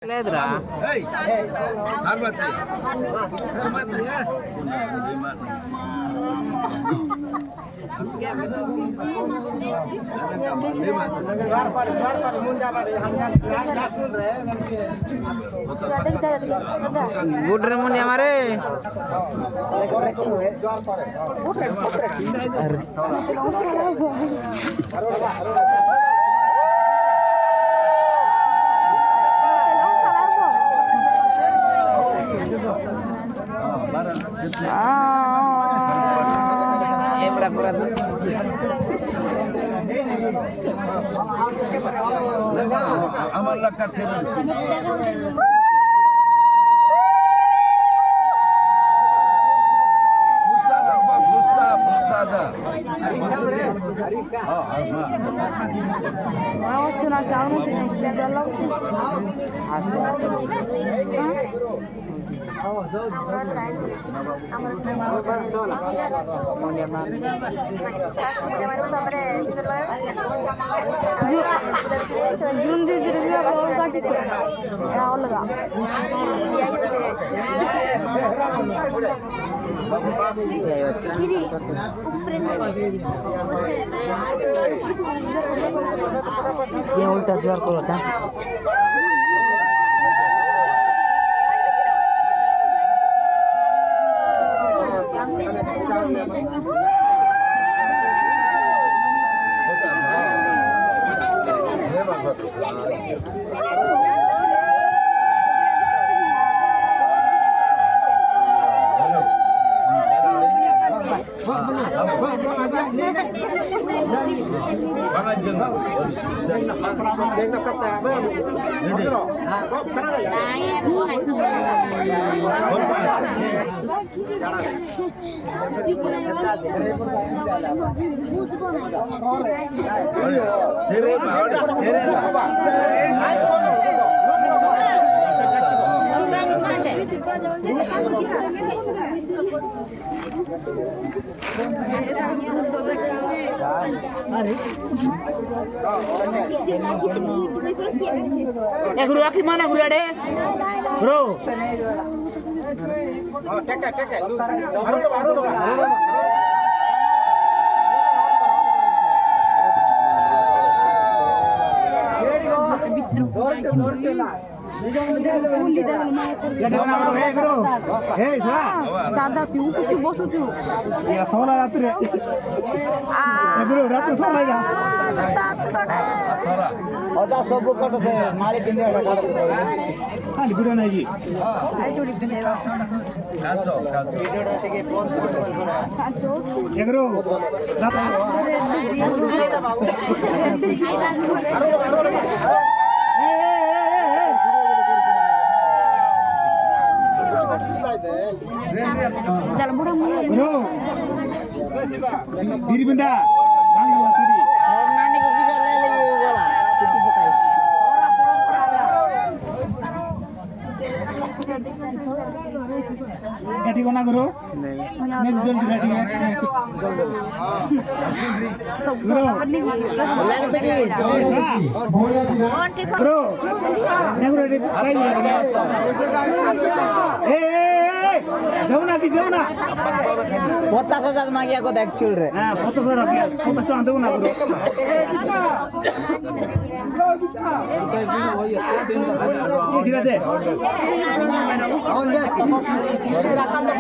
లేదురా गुड्रे मुनिया मारे pura amal lakat ये उल्टा जोर करो था guru aki mana guru ade bro tek baru दादा तू कुछ बसु तू या सोला रात रे गुरु रात सोला रा ओदा सब कट से माली पिंदे खाली गुरु नाही जी आई जोडी पिंदे काचो वीडियो टिके फोन काचो गुरु jalan mudah bro diri benda nangis waktu di nani ko bisa lele bola pipi pakai ready kona guru नहीं जल्दी ready है guru lagi pedi bro नहीं ready प्राइस जाऊना की जाऊना 50,000 मांगिया को देख चल रहे हां 50,000 रुपया 50 टका दो ना गुरु किसी दे और दे रकम दे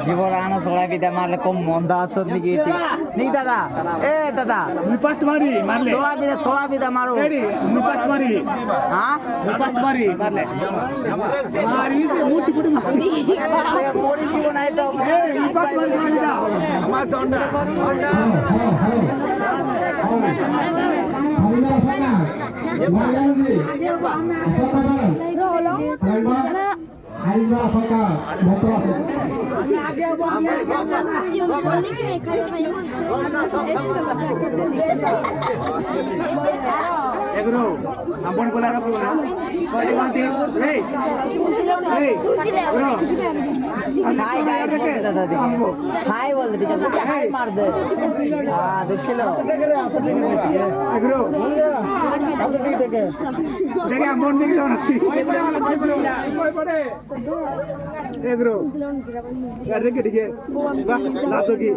जीवन आना सोला भी मारले कम मंदा आछत निकी नी दादा ए दादा निपाट मारी मारले सोला भी मारो रेडी निपाट मारी हां निपाट मारी मारले मारी मोटी पुटी मारी मोरी जीवन आए तो ए निपाट मारी दा मा दंडा सामना ये वाला जी असता আইবা সরকার ভক্ত আছে এগুলো আমন বলা রাখো না কয়টি মানতে এই এই ব্রো হাই গাইস বলতে দাদা দেখে হাই বলতে ঠিক আছে হাই মার দে দেখছিলো এগুলো দেখে আমন দিকে দাও না এগুলো গাড়ি দেখে ঠিক আছে বাহ না তো কি